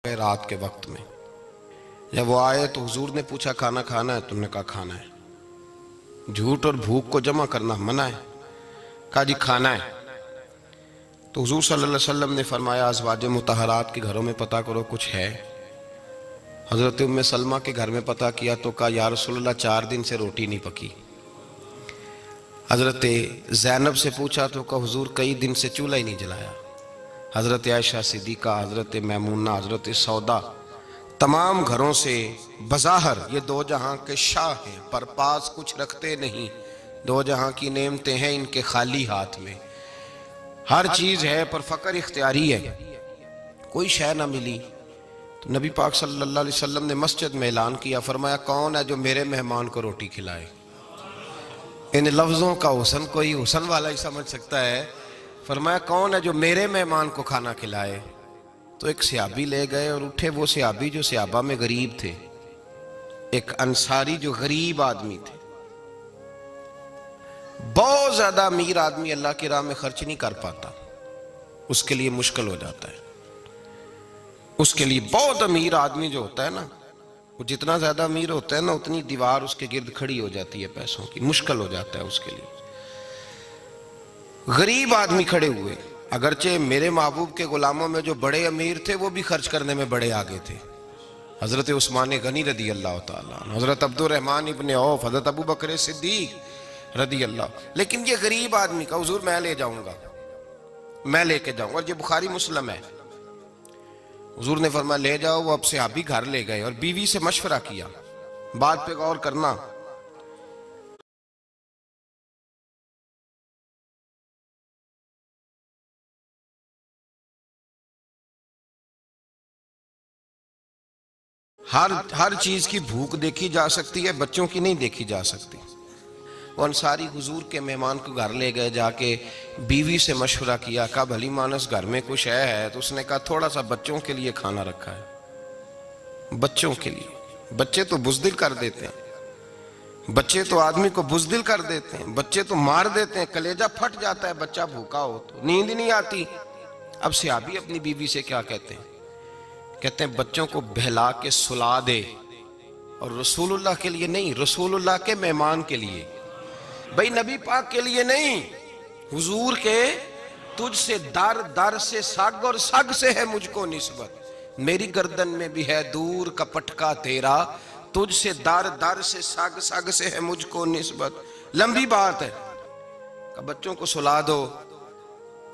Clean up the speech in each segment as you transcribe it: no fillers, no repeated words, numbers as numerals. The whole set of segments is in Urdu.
رات کے وقت میں جب وہ آئے تو حضور نے پوچھا کھانا کھانا ہے؟ تم نے کہا کھانا ہے۔ جھوٹ اور بھوک کو جمع کرنا منع ہے؟ کہا جی کھانا ہے۔ تو حضور صلی اللہ علیہ وسلم نے فرمایا ازواج مطہرات کے گھروں میں پتہ کرو کچھ ہے۔ حضرت ام سلمہ کے گھر میں پتہ کیا تو کہا یا رسول اللہ 4 دن سے روٹی نہیں پکی۔ حضرت زینب سے پوچھا تو کہا حضور کئی دن سے چولہا ہی نہیں جلایا۔ حضرت عائشہ صدیقہ، حضرت میمونہ، حضرت سودا، تمام گھروں سے بظاہر یہ دو جہاں کے شاہ ہیں پر پاس کچھ رکھتے نہیں، دو جہاں کی نعمتیں ہیں ان کے خالی ہاتھ میں، ہر چیز ہے پر فقر اختیاری ہے، کوئی شے نہ ملی۔ تو نبی پاک صلی اللہ علیہ وسلم نے مسجد میں اعلان کیا، فرمایا کون ہے جو میرے مہمان کو روٹی کھلائے؟ ان لفظوں کا حسن کوئی حسن والا ہی سمجھ سکتا ہے۔ فرمایا کون ہے جو میرے مہمان کو کھانا کھلائے؟ تو ایک صحابی لے گئے اور اٹھے، وہ صحابی جو صحابہ میں غریب تھے، ایک انصاری جو غریب آدمی تھے، بہت زیادہ امیر آدمی اللہ کی راہ میں خرچ نہیں کر پاتا، اس کے لیے مشکل ہو جاتا ہے۔ اس کے لیے بہت امیر آدمی جو ہوتا ہے نا، وہ جتنا زیادہ امیر ہوتا ہے نا اتنی دیوار اس کے گرد کھڑی ہو جاتی ہے پیسوں کی، مشکل ہو جاتا ہے اس کے لیے۔ غریب آدمی کھڑے ہوئے، اگرچہ میرے محبوب کے غلاموں میں جو بڑے امیر تھے وہ بھی خرچ کرنے میں بڑے آگے تھے، حضرت عثمان غنی رضی اللہ تعالیٰ عنہ، حضرت عبد الرحمن ابن عوف، حضرت ابو بکر صدیق رضی اللہ۔ لیکن یہ غریب آدمی کا حضور میں لے جاؤں گا، میں لے کے جاؤں گا، اور یہ بخاری مسلم ہے۔ حضور نے فرمایا لے جاؤ۔ وہ اب صحابی گھر لے گئے اور بیوی سے مشورہ کیا، بات پہ غور کرنا۔ ہر چیز کی بھوک دیکھی جا سکتی ہے، بچوں کی نہیں دیکھی جا سکتی۔ وہ انصاری حضور کے مہمان کو گھر لے گئے، جا کے بیوی سے مشورہ کیا، کہا بھلی مانس گھر میں کچھ ہے؟ تو اس نے کہا تھوڑا سا بچوں کے لیے کھانا رکھا ہے، بچوں کے لیے۔ بچے تو بزدل کر دیتے ہیں، بچے تو آدمی کو بزدل کر دیتے ہیں، بچے تو مار دیتے ہیں، کلیجہ پھٹ جاتا ہے بچہ بھوکا ہو تو، نیند ہی نہیں آتی۔ اب صحابی اپنی بیوی سے کیا کہتے ہیں؟ کہتے ہیں بچوں کو بہلا کے سلا دے، اور رسول اللہ کے لیے نہیں، رسول اللہ کے مہمان کے لیے، بھئی نبی پاک کے لیے نہیں، حضور کے تجھ سے در در سے سگ اور سگ سے ہے مجھ کو نسبت، میری گردن میں بھی ہے دور کا پٹکا تیرا، تجھ سے در در سے سگ سگ سے ہے مجھ کو نسبت۔ لمبی بات ہے کہ بچوں کو سلا دو۔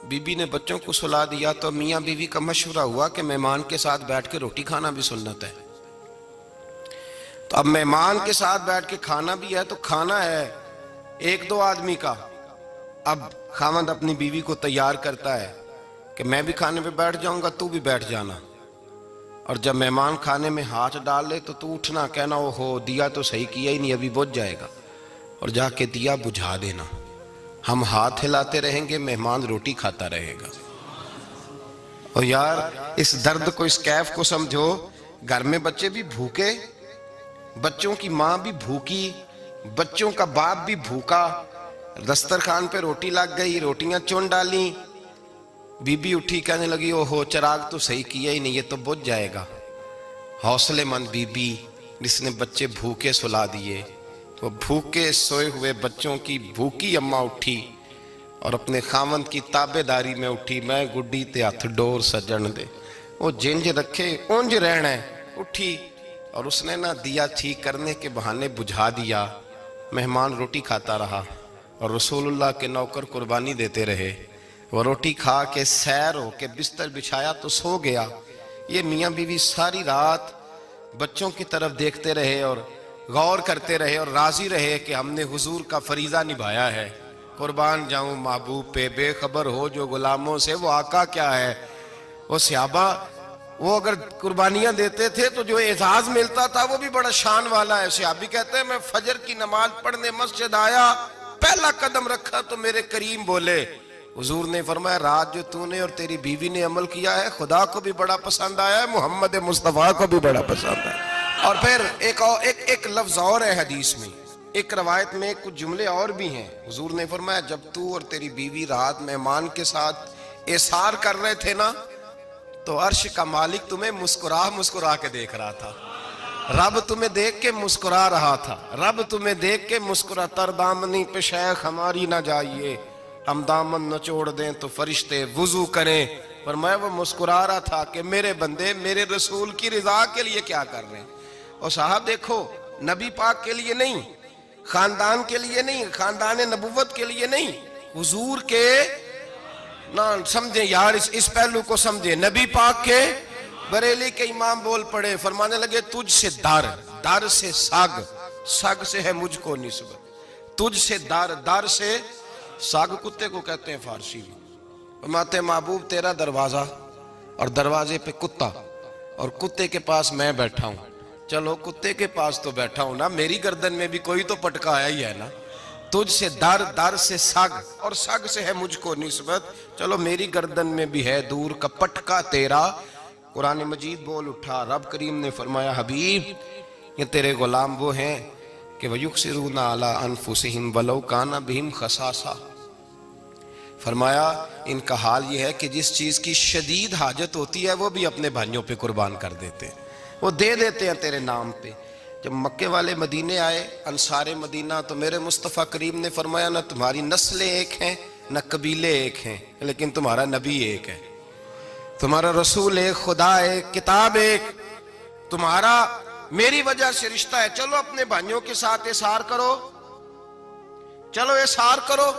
بی بی نے بچوں کو سلا دیا تو میاں بیوی کا مشورہ ہوا کہ مہمان کے ساتھ بیٹھ کے روٹی کھانا بھی سنت ہے۔ تو اب مہمان کے ساتھ بیٹھ کے کھانا بھی ہے تو کھانا ہے 1-2 آدمی کا۔ اب خاوند اپنی بیوی کو تیار کرتا ہے کہ میں بھی کھانے پہ بیٹھ جاؤں گا، تو بھی بیٹھ جانا، اور جب مہمان کھانے میں ہاتھ ڈال لے تو اٹھنا، کہنا او ہو دیا تو صحیح کیا ہی نہیں، ابھی بجھ جائے گا، اور جا کے دیا بجھا دینا۔ ہم ہاتھ ہلاتے رہیں گے، مہمان روٹی کھاتا رہے گا۔ اور یار اس درد کو، اس کیف کو سمجھو، گھر میں بچے بھی بھوکے، بچوں کی ماں بھی بھوکی، بچوں کا باپ بھی بھوکا، دسترخوان پہ روٹی لگ گئی، روٹیاں چن ڈالیں، بی بی اٹھی کہنے لگی او ہو چراغ تو صحیح کیا ہی نہیں، یہ تو بجھ جائے گا۔ حوصلے مند بی بی جس نے بچے بھوکے سلا دیے، وہ بھوکے سوئے ہوئے بچوں کی بھوکی اماں اٹھی اور اپنے خاوند کی تابع داری میں اٹھی، میں گڈی تے ہتھ ڈور سجن دے، وہ جنج رکھے اونج رہنا ہے، اٹھی اور اس نے نہ دیا ٹھیک کرنے کے بہانے بجھا دیا۔ مہمان روٹی کھاتا رہا اور رسول اللہ کے نوکر قربانی دیتے رہے۔ وہ روٹی کھا کے سیر ہو کے بستر بچھایا تو سو گیا۔ یہ میاں بیوی ساری رات بچوں کی طرف دیکھتے رہے اور غور کرتے رہے اور راضی رہے کہ ہم نے حضور کا فریضہ نبھایا ہے۔ قربان جاؤں محبوب پہ، بے خبر ہو جو غلاموں سے وہ آقا کیا ہے۔ وہ صحابہ وہ اگر قربانیاں دیتے تھے تو جو اعزاز ملتا تھا وہ بھی بڑا شان والا ہے۔ صحابی کہتے ہیں میں فجر کی نماز پڑھنے مسجد آیا، پہلا قدم رکھا تو میرے کریم بولے، حضور نے فرمایا رات جو تو نے اور تیری بیوی نے عمل کیا ہے خدا کو بھی بڑا پسند آیا ہے، محمد مصطفیٰ کو بھی بڑا پسند آیا۔ اور پھر ایک لفظ اور ہے حدیث میں، ایک روایت میں کچھ جملے اور بھی ہیں۔ حضور نے فرمایا جب تو اور تیری بیوی رات مہمان کے ساتھ ایثار کر رہے تھے نا تو عرش کا مالک تمہیں مسکرا کے دیکھ رہا تھا، رب تمہیں دیکھ کے مسکرا رہا تھا، رب تمہیں دیکھ کے مسکرا. تر دامنی پہ شیخ ہماری نہ جائیے، ہم دامن نچوڑ دیں تو فرشتے وضو کریں. پر میں وہ مسکرا رہا تھا کہ میرے بندے میرے رسول کی رضا کے لیے کیا کر رہے ہیں. اور صاحب دیکھو، نبی پاک کے لیے نہیں، خاندان کے لیے نہیں، خاندان نبوت کے لیے نہیں، حضور کے نہ سمجھیں یار، اس پہلو کو سمجھیں. نبی پاک کے بریلی کے امام بول پڑے، فرمانے لگے تجھ سے در سے سگ سے ہے مجھ کو نسبت. تجھ سے در سے ساگ کتے کو کہتے ہیں فارسی میں. فرماتے محبوب تیرا دروازہ اور دروازے پہ کتا اور کتے کے پاس میں بیٹھا ہوں. چلو کتے کے پاس تو بیٹھا ہوں نا، میری گردن میں بھی کوئی تو پٹکا آیا ہی ہے نا. تجھ سے در سے سگ اور سگ سے ہے مجھ کو نسبت. چلو میری گردن میں بھی ہے دور کا پٹکا تیرا. قرآن مجید بول اٹھا، رب کریم نے فرمایا حبیب یہ تیرے غلام وہ ہیں کہ وَيُقْصِرُونَ عَلَىٰ أَنفُسِهِمْ وَلَوْ كَانَ بِهِمْ خَصَاصَةٌ. فرمایا ان کا حال یہ ہے کہ جس چیز کی شدید حاجت ہوتی ہے وہ بھی اپنے بھائیوں پہ قربان کر دیتے ہیں، وہ دے دیتے ہیں تیرے نام پہ. جب مکے والے مدینے آئے انصار مدینہ تو میرے مصطفیٰ کریم نے فرمایا نہ تمہاری نسلیں ایک ہیں نہ قبیلے ایک ہیں، لیکن تمہارا نبی ایک ہے، تمہارا رسول ایک، خدا ایک، کتاب ایک، تمہارا میری وجہ سے رشتہ ہے. چلو اپنے بھائیوں کے ساتھ احسار کرو، چلو احسار کرو.